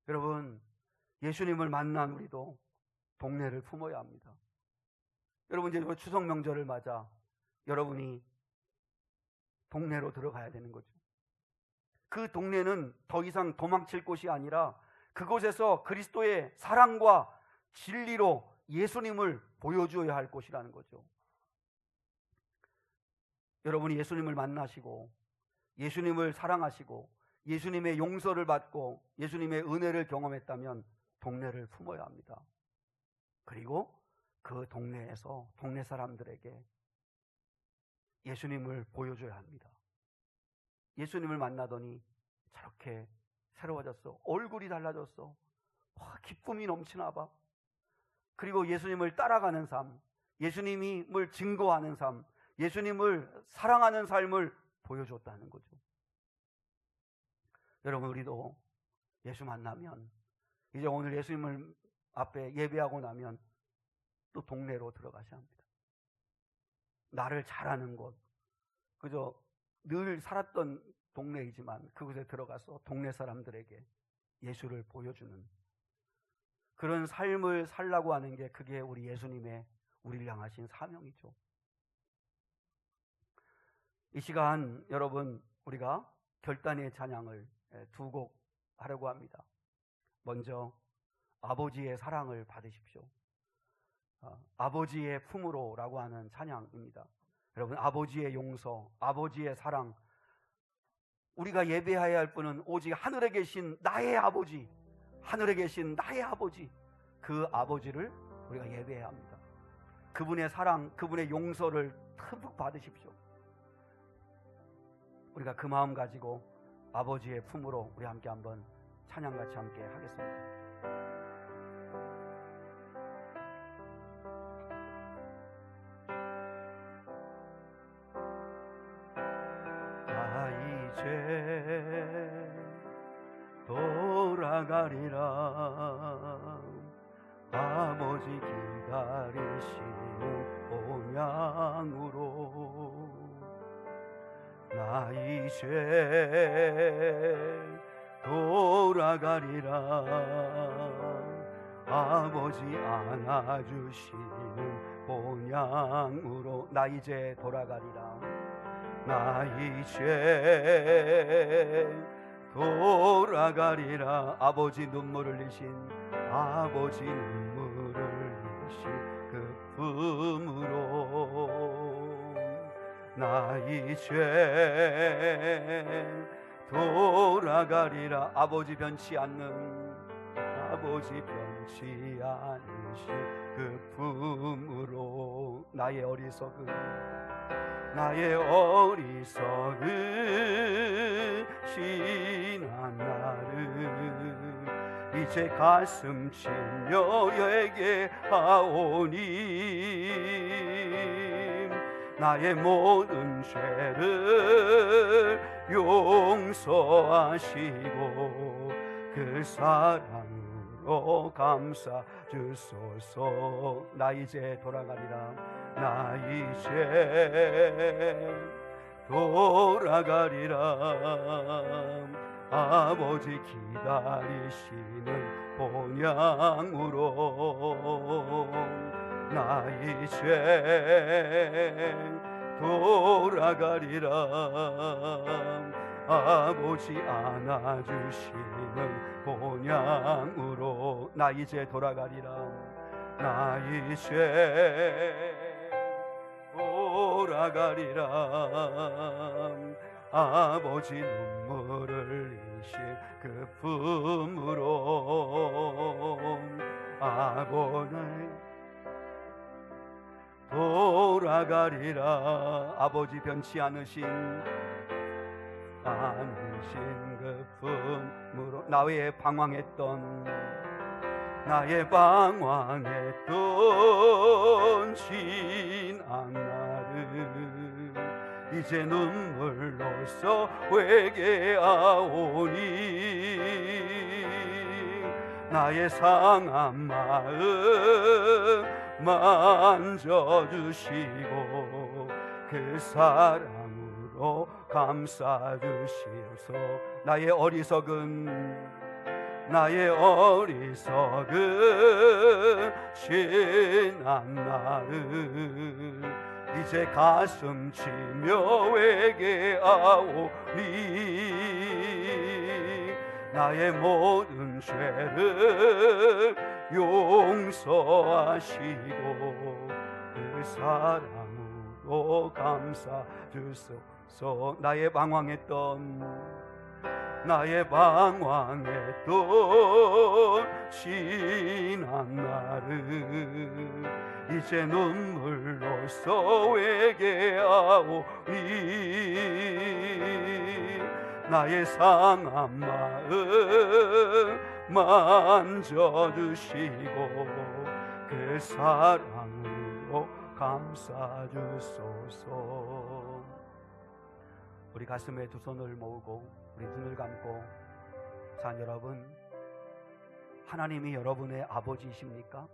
여러분, 예수님을 만난 우리도 동네를 품어야 합니다. 여러분, 이제 추석 명절을 맞아 여러분이 동네로 들어가야 되는 거죠. 그 동네는 더 이상 도망칠 곳이 아니라 그곳에서 그리스도의 사랑과 진리로 예수님을 보여줘야 할 곳이라는 거죠. 여러분이 예수님을 만나시고 예수님을 사랑하시고 예수님의 용서를 받고 예수님의 은혜를 경험했다면 동네를 품어야 합니다. 그리고 그 동네에서 동네 사람들에게 예수님을 보여줘야 합니다. 예수님을 만나더니 저렇게 새로워졌어. 얼굴이 달라졌어. 와, 기쁨이 넘치나 봐. 그리고 예수님을 따라가는 삶, 예수님을 증거하는 삶, 예수님을 사랑하는 삶을 보여줬다는 거죠. 여러분, 우리도 예수 만나면 이제 오늘 예수님을 앞에 예배하고 나면 또 동네로 들어가셔야 합니다. 나를 잘 아는 곳, 그저 늘 살았던 동네이지만 그곳에 들어가서 동네 사람들에게 예수를 보여주는 그런 삶을 살라고 하는 게 그게 우리 예수님의 우리를 향하신 사명이죠. 이 시간 여러분, 우리가 결단의 찬양을 두 곡 하려고 합니다. 먼저 아버지의 사랑을 받으십시오. 아버지의 품으로라고 하는 찬양입니다. 여러분, 아버지의 용서, 아버지의 사랑, 우리가 예배해야 할 분은 오직 하늘에 계신 나의 아버지, 하늘에 계신 나의 아버지, 그 아버지를 우리가 예배해야 합니다. 그분의 사랑, 그분의 용서를 듬뿍 받으십시오. 우리가 그 마음 가지고 아버지의 품으로 우리 함께 한번 찬양같이 함께 하겠습니다. 이제 돌아가리라. 아버지 기다리시는 본향으로 나 이제 돌아가리라. 아버지 안아주시는 본향으로 나 이제 돌아가리라. 나 이제 돌아가리라. 아버지 눈물을 흘리신, 아버지 눈물을 흘리신 그 품으로 나 이제 돌아가리라. 아버지 변치 않는, 아버지 변치 않으신 그 품으로 나의 어리석은, 나의 어리석은 지난 나를 이제 가슴 치며 회개하오니 나의 모든 죄를 용서하시고 그 사랑으로 감싸 주소서. 나 이제 돌아가리라. 나 이제 돌아가리라. 아버지 기다리시는 본향으로 나 이제 돌아가리라. 아버지 안아주시는 본향으로 나 이제 돌아가리라. 나 이제 돌아가리라. 아버지 눈물을 흘리신 그 품으로 아버지 돌아가리라. 아버지 변치 않으신 그 품으로 나의 방황했던 지난 날을 이제 눈물로써 회개하오니 나의 상한 마음 만져주시고 그 사랑으로 감싸주시옵소서. 나의 어리석은 지난 날을 이제 가슴 치며 회개하오니 나의 모든 죄를 용서하시고 그 사랑으로 감싸주소서. 나의 방황했던 지난 날을 이제 눈물로써 회개하오니 나의 상한 마음 만져주시고 그 사랑으로 감싸주소서. 우리 가슴에 두 손을 모으고 우리 눈을 감고, 자 여러분, 하나님이 여러분의 아버지이십니까?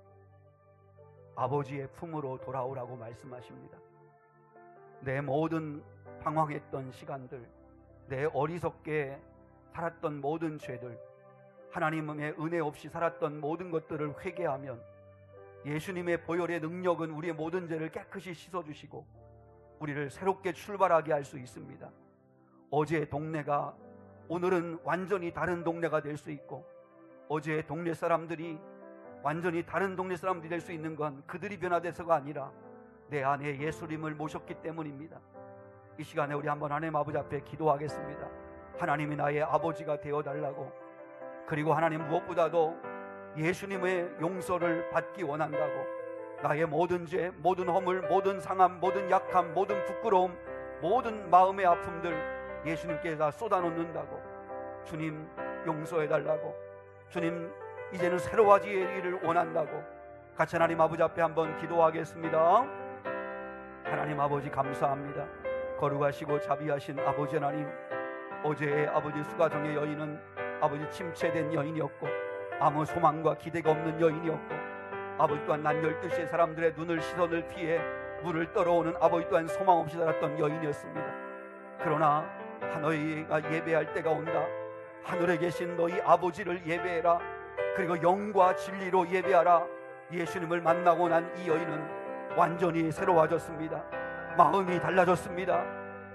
아버지의 품으로 돌아오라고 말씀하십니다. 내 모든 방황했던 시간들, 내 어리석게 살았던 모든 죄들, 하나님의 은혜 없이 살았던 모든 것들을 회개하면 예수님의 보혈의 능력은 우리의 모든 죄를 깨끗이 씻어주시고 우리를 새롭게 출발하게 할 수 있습니다. 어제의 동네가 오늘은 완전히 다른 동네가 될 수 있고, 어제의 동네 사람들이 완전히 다른 동네 사람들이 될 수 있는 건 그들이 변화돼서가 아니라 내 안에 예수님을 모셨기 때문입니다. 이 시간에 우리 한번 하나님 아버지 앞에 기도하겠습니다. 하나님이 나의 아버지가 되어달라고, 그리고 하나님 무엇보다도 예수님의 용서를 받기 원한다고, 나의 모든 죄, 모든 허물, 모든 상함, 모든 약함, 모든 부끄러움, 모든 마음의 아픔들 예수님께 다 쏟아놓는다고, 주님 용서해달라고, 주님 이제는 새로워지기를 원한다고 같이 하나님 아버지 앞에 한번 기도하겠습니다. 하나님 아버지 감사합니다. 거룩하시고 자비하신 아버지 하나님, 어제의 아버지 수가정의 여인은 아버지 침체된 여인이었고 아무 소망과 기대가 없는 여인이었고, 아버지 또한 난 12시에 사람들의 눈을 시선을 피해 물을 떨어오는 아버지 또한 소망 없이 살았던 여인이었습니다. 그러나 너희가 예배할 때가 온다. 하늘에 계신 너희 아버지를 예배해라. 그리고 영과 진리로 예배하라. 예수님을 만나고 난 이 여인은 완전히 새로워졌습니다. 마음이 달라졌습니다.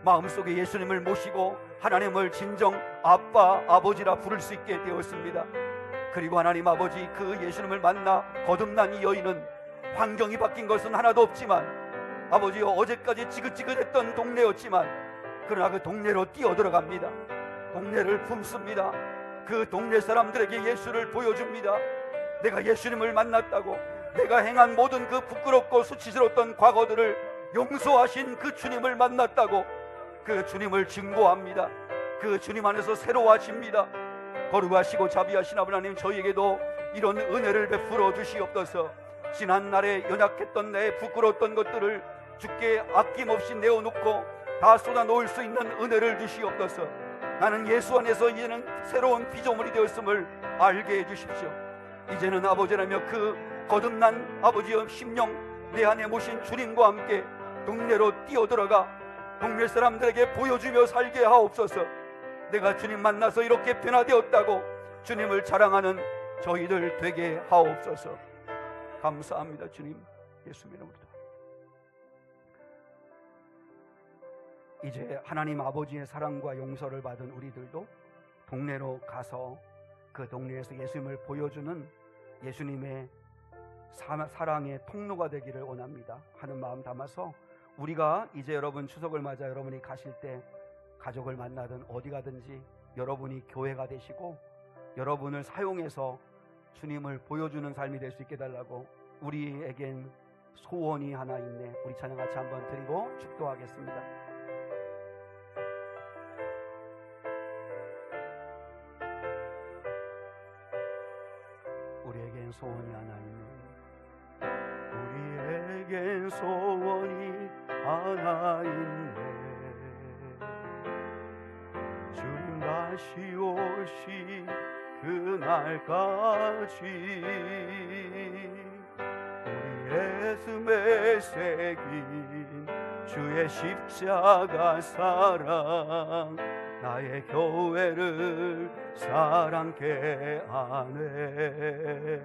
마음속에 예수님을 모시고 하나님을 진정 아빠, 아버지라 부를 수 있게 되었습니다. 그리고 하나님 아버지, 그 예수님을 만나 거듭난 이 여인은 환경이 바뀐 것은 하나도 없지만, 아버지여, 어제까지 지긋지긋했던 동네였지만 그러나 그 동네로 뛰어들어갑니다. 동네를 품습니다. 그 동네 사람들에게 예수를 보여줍니다. 내가 예수님을 만났다고, 내가 행한 모든 그 부끄럽고 수치스러웠던 과거들을 용서하신 그 주님을 만났다고 그 주님을 증거합니다. 그 주님 안에서 새로워집니다. 거룩하시고 자비하신 아버지 하나님, 저희에게도 이런 은혜를 베풀어 주시옵소서. 지난날에 연약했던 내 부끄러웠던 것들을 주께 아낌없이 내어놓고 다 쏟아놓을 수 있는 은혜를 주시옵소서. 나는 예수 안에서 이제는 새로운 피조물이 되었음을 알게 해주십시오. 이제는 아버지라며 그 거듭난 아버지의 심령 내 안에 모신 주님과 함께 동네로 뛰어들어가 동네 사람들에게 보여주며 살게 하옵소서. 내가 주님 만나서 이렇게 변화되었다고 주님을 자랑하는 저희들 되게 하옵소서. 감사합니다. 주님, 예수 이름으로. 이제 하나님 아버지의 사랑과 용서를 받은 우리들도 동네로 가서 그 동네에서 예수님을 보여주는 예수님의 사랑의 통로가 되기를 원합니다 하는 마음 담아서, 우리가 이제 여러분 추석을 맞아 여러분이 가실 때 가족을 만나든 어디 가든지 여러분이 교회가 되시고 여러분을 사용해서 주님을 보여주는 삶이 될 수 있게 달라고, 우리에겐 소원이 하나 있네. 우리 찬양 같이 한번 드리고 축도하겠습니다. 우리에겐 소원이 하나 있네. 우리에겐 소원이 하나 있네. 주님 다시 오시 그날까지 우리 가슴에 새긴 주의 십자가 사랑 나의 교회를 사랑케 하네.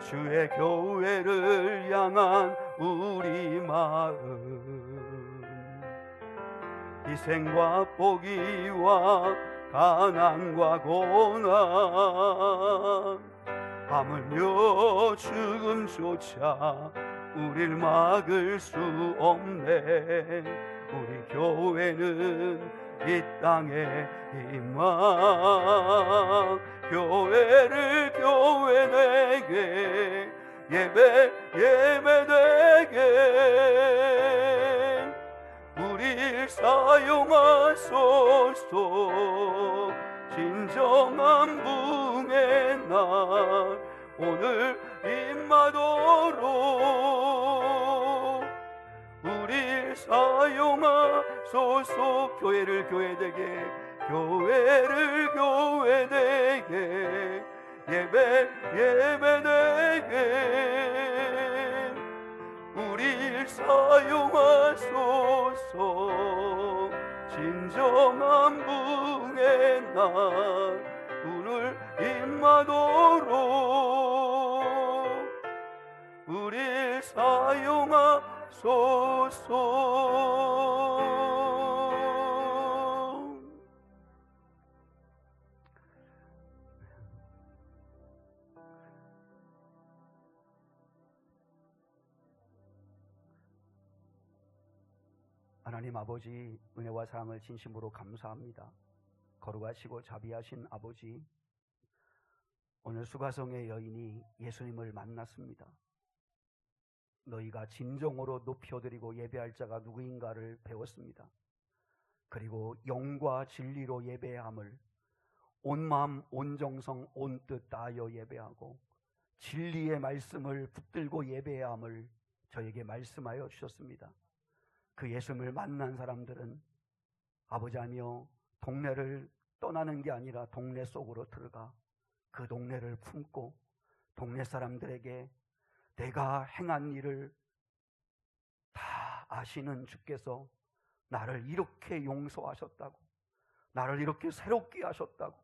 주의 교회를 향한 우리 마음 희생과 포기와 가난과 고난 하물며 죽음조차 우릴 막을 수 없네. 우리 교회는 이 땅의 희망 교회를 교회 되게 예배 되게 우릴 사용하소서. 진정한 붕의 날 오늘 임하도록 우릴 사용하소서. 교회를 교회 되게 교회를 교회 되게 예배 되게 우릴 사용하소서. 진정한 붕의 날 오늘 임하도록 우릴 사용하소서. 하나님 아버지, 은혜와 사랑을 진심으로 감사합니다. 거룩하시고 자비하신 아버지, 오늘 수가성의 여인이 예수님을 만났습니다. 너희가 진정으로 높여드리고 예배할 자가 누구인가를 배웠습니다. 그리고 영과 진리로 예배함을 온 마음, 온 정성, 온 뜻 다하여 예배하고 진리의 말씀을 붙들고 예배함을 저에게 말씀하여 주셨습니다. 그 예수님을 만난 사람들은 아버지하며 동네를 떠나는 게 아니라 동네 속으로 들어가 그 동네를 품고 동네 사람들에게 내가 행한 일을 다 아시는 주께서 나를 이렇게 용서하셨다고, 나를 이렇게 새롭게 하셨다고,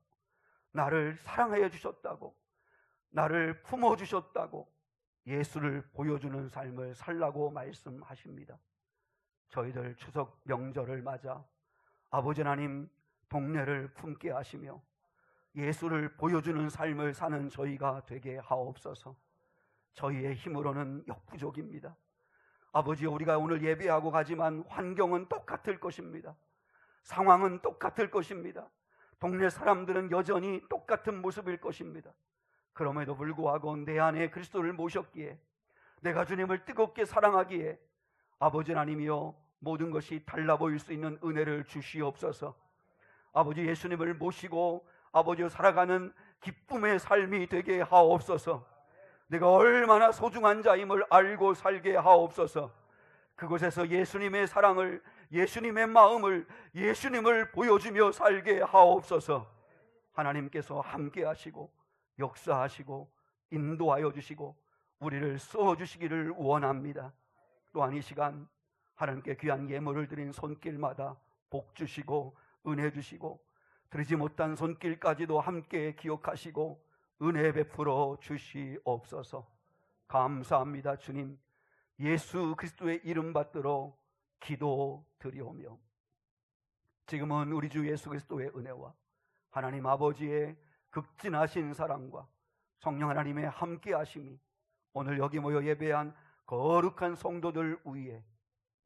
나를 사랑해 주셨다고, 나를 품어주셨다고 예수를 보여주는 삶을 살라고 말씀하십니다. 저희들 추석 명절을 맞아 아버지 하나님 동네를 품게 하시며 예수를 보여주는 삶을 사는 저희가 되게 하옵소서. 저희의 힘으로는 역부족입니다. 아버지, 우리가 오늘 예배하고 가지만 환경은 똑같을 것입니다. 상황은 똑같을 것입니다. 동네 사람들은 여전히 똑같은 모습일 것입니다. 그럼에도 불구하고 내 안에 그리스도를 모셨기에, 내가 주님을 뜨겁게 사랑하기에 아버지 하나님이여 모든 것이 달라 보일 수 있는 은혜를 주시옵소서. 아버지, 예수님을 모시고 아버지여 살아가는 기쁨의 삶이 되게 하옵소서. 내가 얼마나 소중한 자임을 알고 살게 하옵소서. 그곳에서 예수님의 사랑을, 예수님의 마음을, 예수님을 보여주며 살게 하옵소서. 하나님께서 함께 하시고 역사하시고 인도하여 주시고 우리를 써주시기를 원합니다. 또한 이 시간 하나님께 귀한 예물을 드린 손길마다 복 주시고 은혜 주시고 드리지 못한 손길까지도 함께 기억하시고 은혜 베풀어 주시옵소서. 감사합니다. 주님, 예수 그리스도의 이름 받들어 기도드리오며 지금은 우리 주 예수 그리스도의 은혜와 하나님 아버지의 극진하신 사랑과 성령 하나님의 함께 하심이 오늘 여기 모여 예배한 거룩한 성도들 위에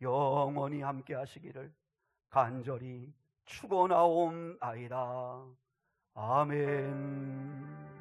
영원히 함께 하시기를 간절히 축원하옵나이다. 아멘.